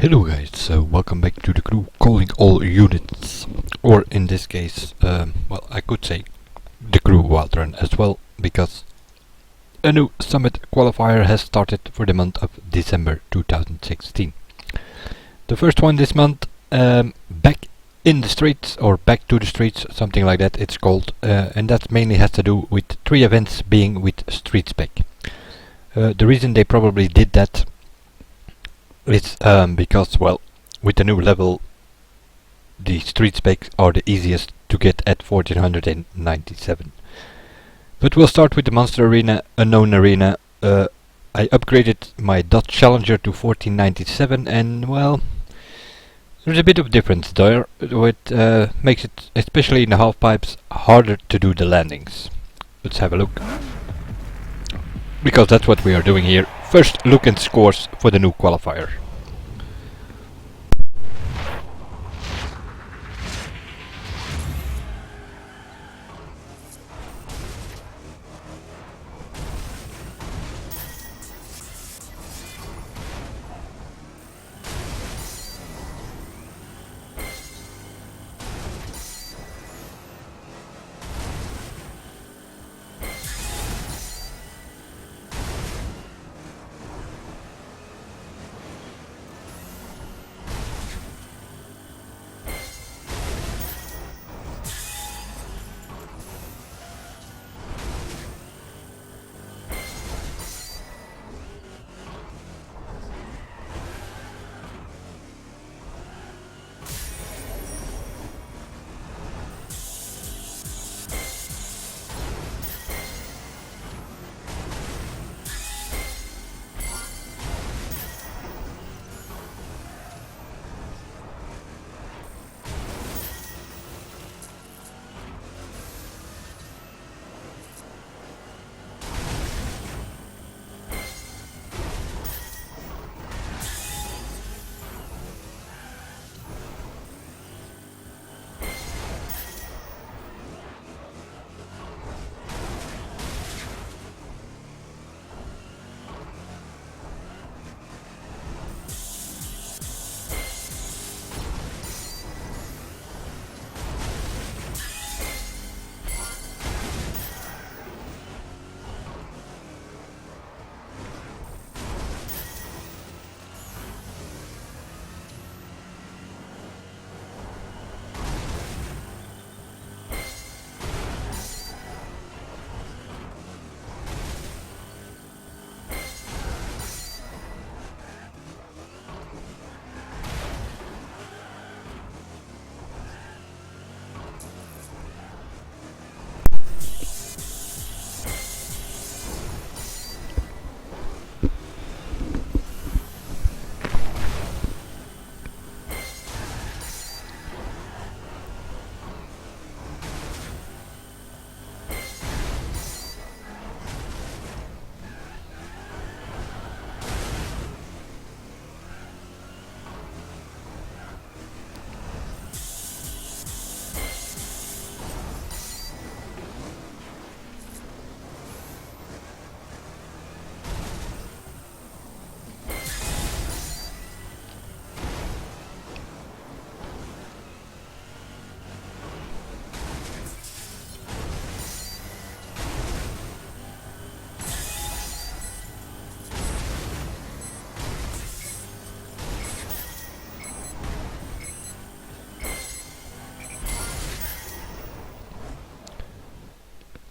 Hello guys, so welcome back to the crew calling all units, or in this case, well, I could say the crew wildrun as well, because a new Summit Qualifier has started for the month of December 2016. The first one this month, back in the streets, or back to the streets, something like that it's called, and that mainly has to do with 3 events being with street spec. The reason they probably did that it's because, well, with the new level, the street specs are the easiest to get at 1497. But we'll start with the Monster Arena, Unknown Arena. I upgraded my Dodge Challenger to 1497, and well, there's a bit of difference there. It makes it, especially in the half pipes, harder to do the landings. Let's have a look, because that's what we are doing here. First look and scores for the new qualifier.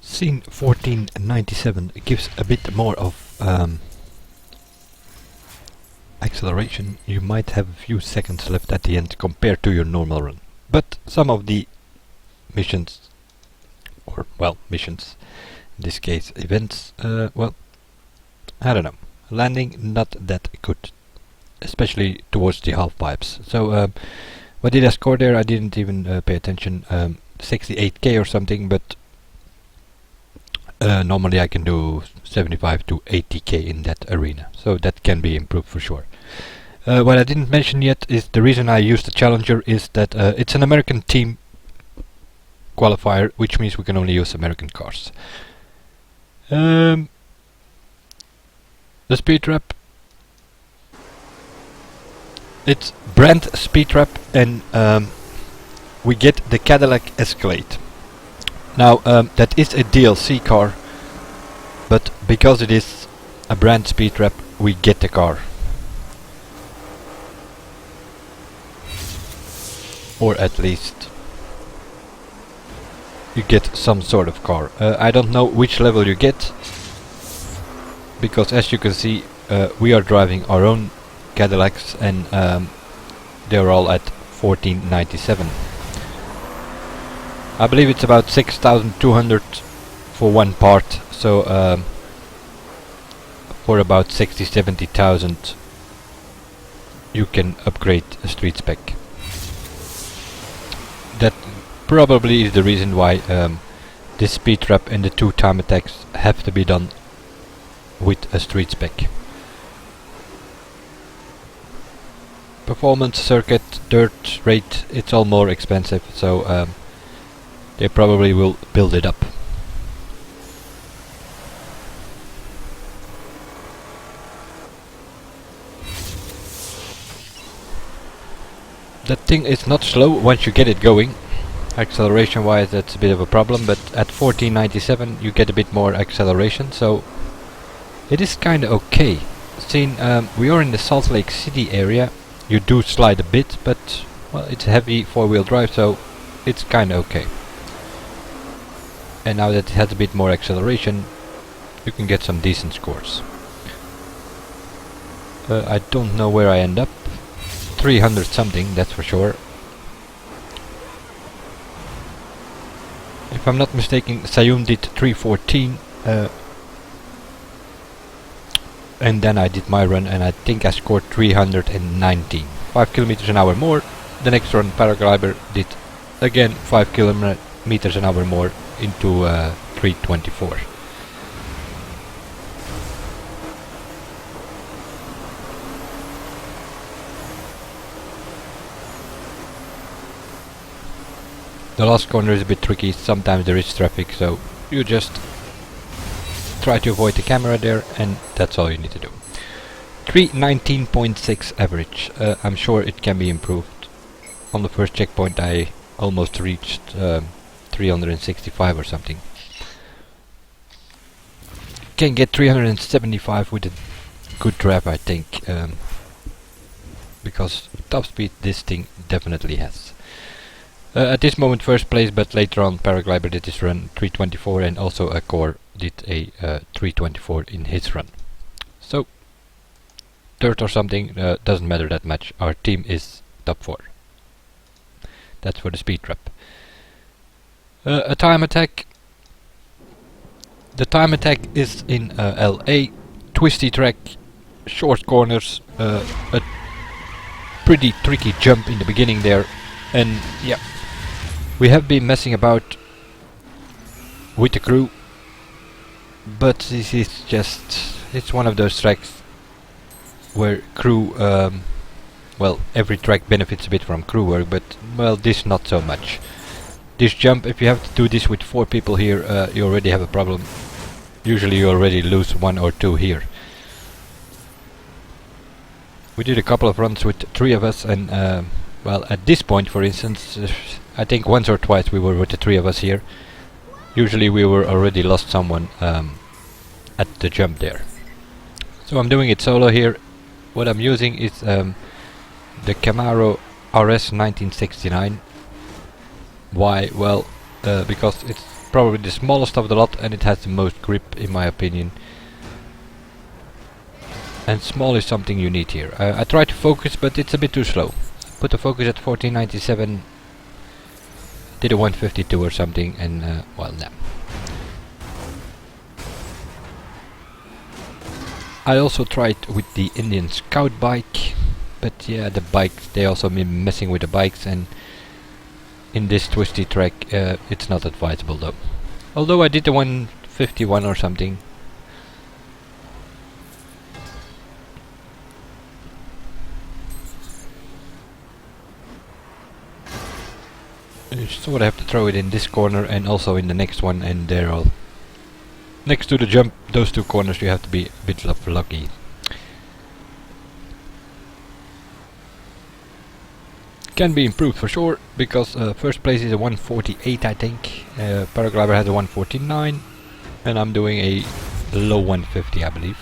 Scene 1497 gives a bit more of acceleration. You might have a few seconds left at the end compared to your normal run. But some of the missions, or well, missions, in this case events, well, I don't know. Landing not that good, especially towards the half pipes. So what did I score there? I didn't even pay attention. 68k or something, but normally I can do 75 to 80k in that arena, so that can be improved for sure. What I didn't mention yet is the reason I used the Challenger is that it's an American team qualifier, which means we can only use American cars. The Speedtrap It's brand Speedtrap, and we get the Cadillac Escalade. Now that is a DLC car, but because it is a brand Speedtrap, we get the car. Or at least you get some sort of car. I don't know which level you get, because as you can see we are driving our own Cadillacs, and they're all at 1497. I believe it's about 6,200 for one part, so for about 60-70,000 you can upgrade a street spec. That probably is the reason why this Speedtrap and the 2 time attacks have to be done with a street spec. Performance, circuit, dirt, rate, it's all more expensive, so they probably will build it up. That thing is not slow once you get it going. Acceleration wise that's a bit of a problem, but at 1497 you get a bit more acceleration, so it is kinda okay. Seeing we are in the Salt Lake City area, you do slide a bit, but well, it's heavy 4-wheel drive, so it's kinda okay. And now that it has a bit more acceleration, you can get some decent scores. I don't know where I end up. 300 something, that's for sure. If I'm not mistaken, Sayum did 314, and then I did my run, and I think I scored 319. 5 kilometers an hour more. The next run, Paraglider did again 5 kilometers an hour more into 324. The last corner is a bit tricky, sometimes there is traffic, so you just try to avoid the camera there, and that's all you need to do. 319.6 average. I'm sure it can be improved. On the first checkpoint I almost reached 365 or something. Can get 375 with a good drive, I think, because top speed this thing definitely has. At this moment first place, but later on Paraglider did his run 324, and also a core did a 324 in his run. So third or something doesn't matter that much. Our team is top 4. That's for the Speedtrap. A time attack. The time attack is in LA. Twisty track, short corners, a pretty tricky jump in the beginning there, and yeah. We have been messing about with the Crew, but this is just, it's one of those tracks where Crew, well, every track benefits a bit from Crew work, but well, this not so much. This jump, if you have to do this with 4 people here, you already have a problem. Usually you already lose 1 or 2 here. We did a couple of runs with 3 of us, and well, at this point, for instance, I think once or twice we were with the 3 of us here. Usually we were already lost someone at the jump there. So I'm doing it solo here. What I'm using is the Camaro RS 1969. Why? Well, because it's probably the smallest of the lot, and it has the most grip in my opinion. And small is something you need here. I try to focus, but it's a bit too slow. Put the focus at 1497. Did a 152 or something, and well, no. I also tried with the Indian Scout bike, but yeah, the bikes, they also been messing with the bikes, and in this twisty track it's not advisable though. Although I did the 151 or something. You sort of have to throw it in this corner and also in the next one, and they're all next to the jump. Those 2 corners you have to be a bit lucky. Can be improved for sure, because first place is a 148 I think, Paraglider has a 149, and I'm doing a low 150 I believe.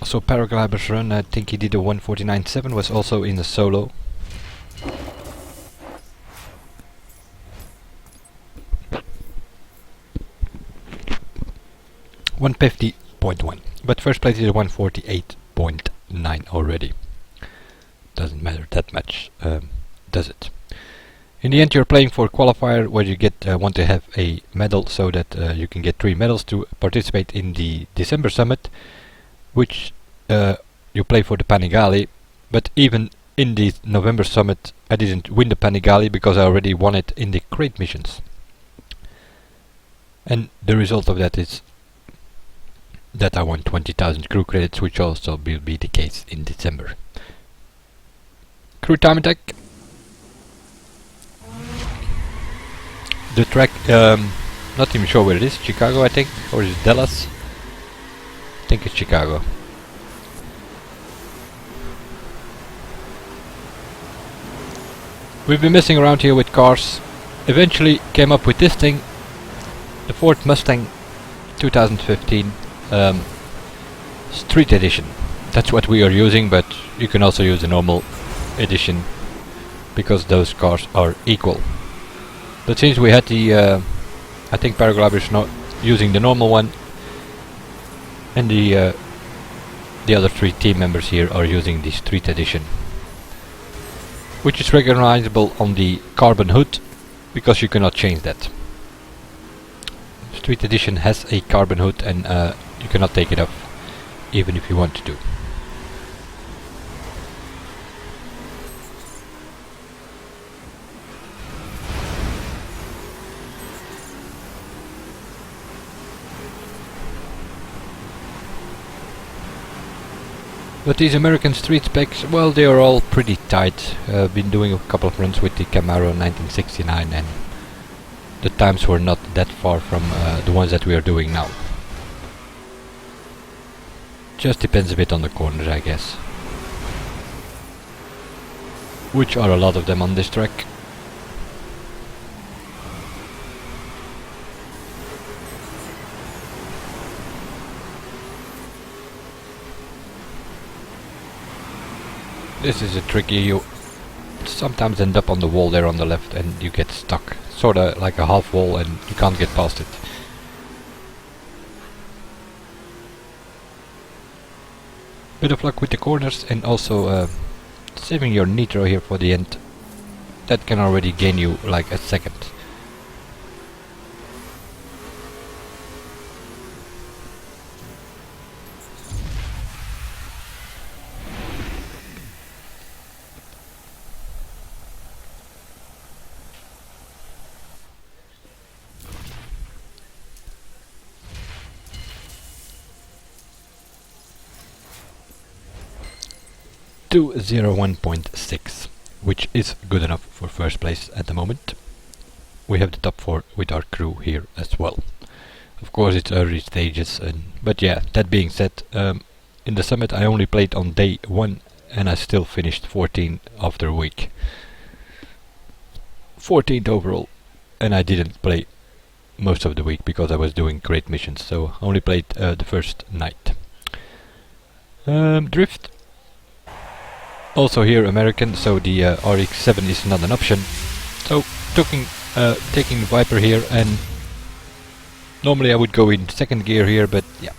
So Paraglider's run, I think he did a 149.7, was also in the solo. .150.1, but first place is a 148.9 already. Doesn't matter that much, does it? In the end, you're playing for qualifier, where you want to have a medal, so that you can get 3 medals to participate in the December Summit, which you play for the Panigale. But even in the November Summit, I didn't win the Panigale because I already won it in the crate missions. And the result of that is that I won 20,000 crew credits, which also will be the case in December. Crew time attack. The track, not even sure where it is, Chicago I think, or is it Dallas? I think it's Chicago. We've been messing around here with cars, eventually came up with this thing, the Ford Mustang 2015 Street Edition. That's what we are using, but you can also use the normal edition, because those cars are equal. But since we had the, I think Paraglider is not using the normal one, and the other 3 team members here are using the Street Edition, which is recognizable on the carbon hood, because you cannot change that. Street Edition has a carbon hood, and you cannot take it off, even if you want to do. But these American street specs, well, they are all pretty tight. I've been doing a couple of runs with the Camaro 1969, and the times were not that far from the ones that we are doing now. Just depends a bit on the corners, I guess. Which are a lot of them on this track. This is a tricky, you sometimes end up on the wall there on the left and you get stuck. Sorta like a half wall and you can't get past it. Bit of luck with the corners, and also saving your nitro here for the end. That can already gain you like a second. To 01.6, which is good enough for first place at the moment. We have the top 4 with our crew here as well. Of course it's early stages, but yeah, that being said, in the summit I only played on day 1 and I still finished 14 after a week. 14th overall, and I didn't play most of the week because I was doing great missions, so I only played the first night. Drift. Also here American, so the RX-7 is not an option. So taking Viper here, and normally I would go in second gear here, but yeah.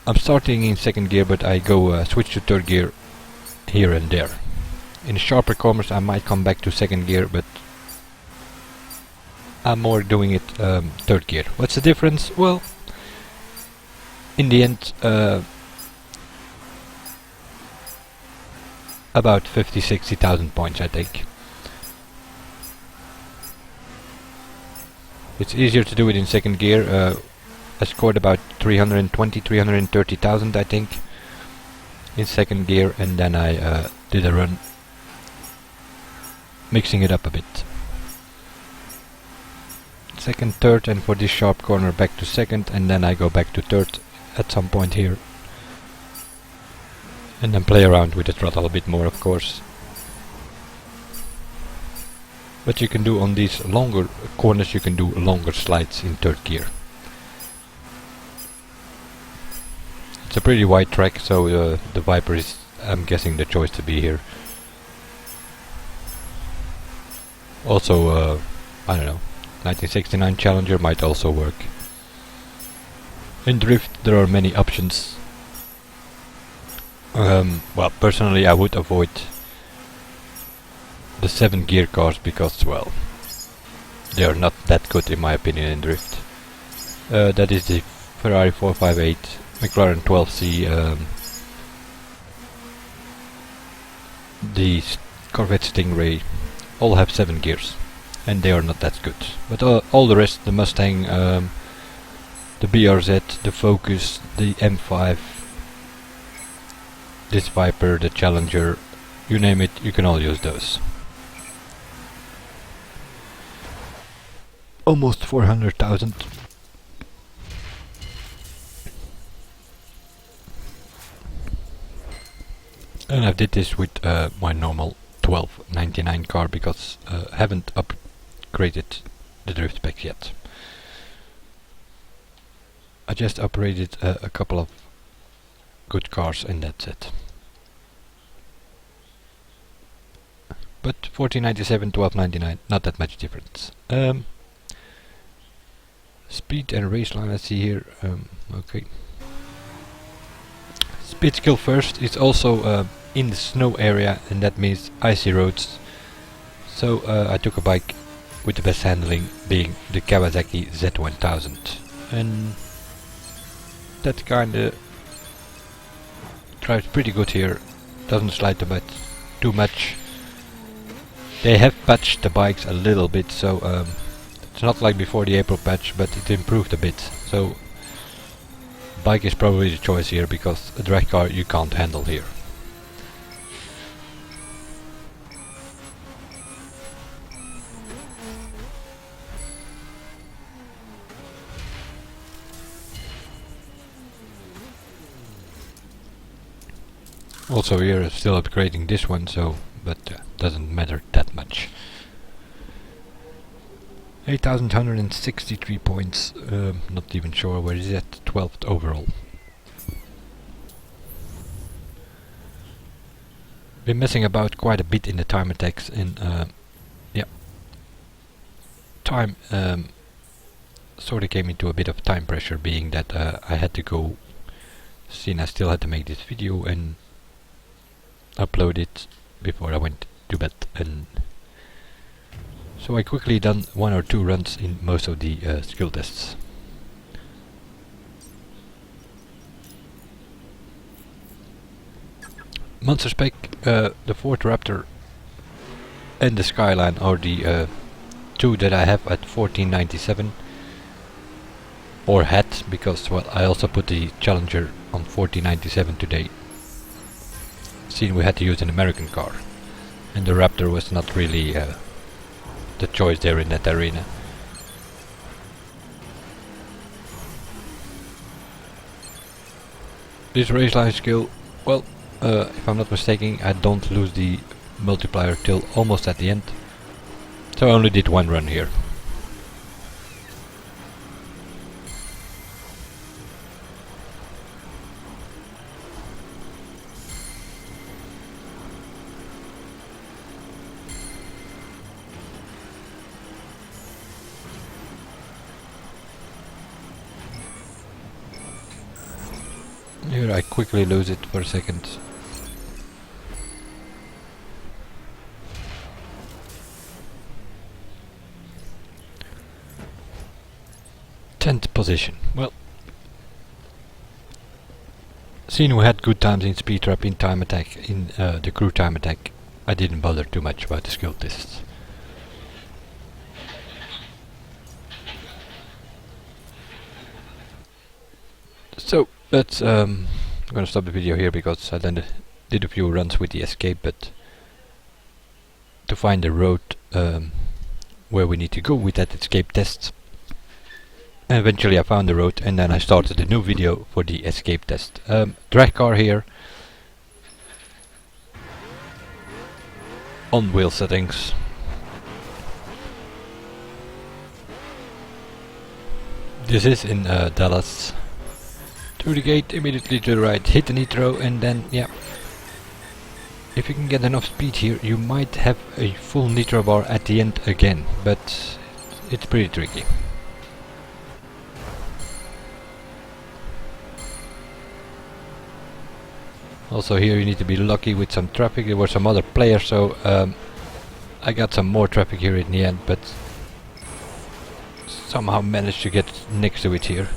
I'm starting in second gear, but I go switch to third gear here and there. In sharper corners I might come back to second gear, but I'm more doing it third gear. What's the difference? Well, in the end, about 50,000-60,000 points I think. It's easier to do it in second gear. I scored about 320,000-330,000 I think in second gear, and then I did a run mixing it up a bit. Second, third, and for this sharp corner back to second, and then I go back to third at some point here. And then play around with the throttle a bit more, of course. But you can do on these longer corners, you can do longer slides in third gear. It's a pretty wide track, so the Viper is, I'm guessing, the choice to be here. Also, I don't know, 1969 Challenger might also work. In drift there are many options. Well, personally I would avoid the 7 gear cars because, well, they are not that good in my opinion in drift. That is the Ferrari 458, McLaren 12C, the Corvette Stingray, all have 7 gears and they are not that good. But all the rest, the Mustang, the BRZ, the Focus, the M5, this Viper, the Challenger, you name it, you can all use those. Almost 400,000. And I did this with my normal 1299 car because I haven't upgraded the drift spec yet. I just upgraded a couple of good cars and that's it. But 1497, 1299, not that much difference. Speed and Raceline, I see here. Okay. Speed skill first is also in the snow area, and that means icy roads. So I took a bike with the best handling, being the Kawasaki Z1000, and that kinda drives pretty good here. Doesn't slide too much. They have patched the bikes a little bit, so it's not like before the April patch, but it improved a bit. So bike is probably the choice here because a drag car you can't handle here. Also here still upgrading this one, so but doesn't matter that much. 8,163 points, not even sure where it is at, 12th overall. Been messing about quite a bit in the time attacks, and yeah, time sort of came into a bit of time pressure, being that I had to go, seeing I still had to make this video and upload it before I went to bed, and so I quickly done 1 or 2 runs in most of the skill tests. Monster spec, the Ford Raptor and the Skyline are the 2 that I have at 1497, or had, because, well, I also put the Challenger on 1497 today, seeing we had to use an American car, and the Raptor was not really the choice there in that arena. This Raceline skill, well, if I'm not mistaken, I don't lose the multiplier till almost at the end, so I only did 1 run here. Here I quickly lose it for a second. Tenth position. Well, seeing we had good times in Speedtrap, in time attack, in the crew time attack, I didn't bother too much about the skill tests. So let's I'm gonna stop the video here because I then did a few runs with the Escape, but to find the road where we need to go with that Escape test. And eventually I found the road, and then I started a new video for the Escape test. Drag car here, on wheel settings. This is in Dallas. Through the gate, immediately to the right, hit the nitro, and then, yeah. If you can get enough speed here, you might have a full nitro bar at the end again, but it's pretty tricky. Also here you need to be lucky with some traffic. There were some other players, so I got some more traffic here in the end, but somehow managed to get next to it here.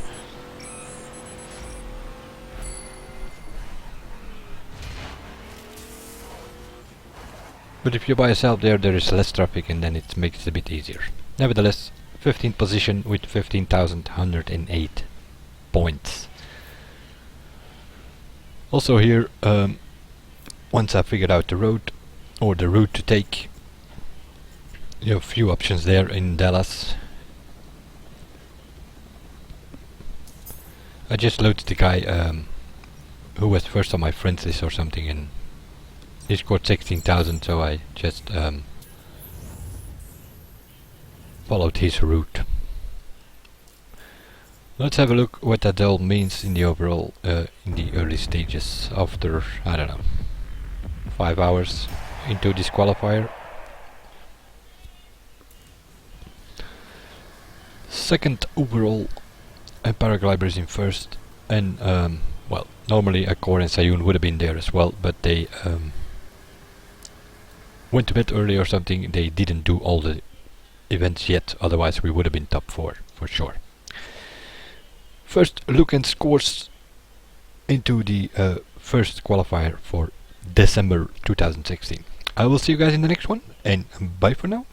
But if you're by yourself there is less traffic, and then it makes it a bit easier. Nevertheless, 15th position with 15,108 points. Also here, once I figured out the road, or the route to take, you have a few options there in Dallas. I just loaded the guy who was first on my friends list or something, and he scored 16,000, so I just followed his route. Let's have a look what that all means in the overall, in the early stages after, I don't know, 5 hours into this qualifier. Second overall, and Paraglider is in first, and well, normally Accor and Sayun would have been there as well, but they went to bed early or something. They didn't do all the events yet, otherwise we would have been top 4 for sure. First look and scores into the first qualifier for December 2016. I will see you guys in the next one, and bye for now.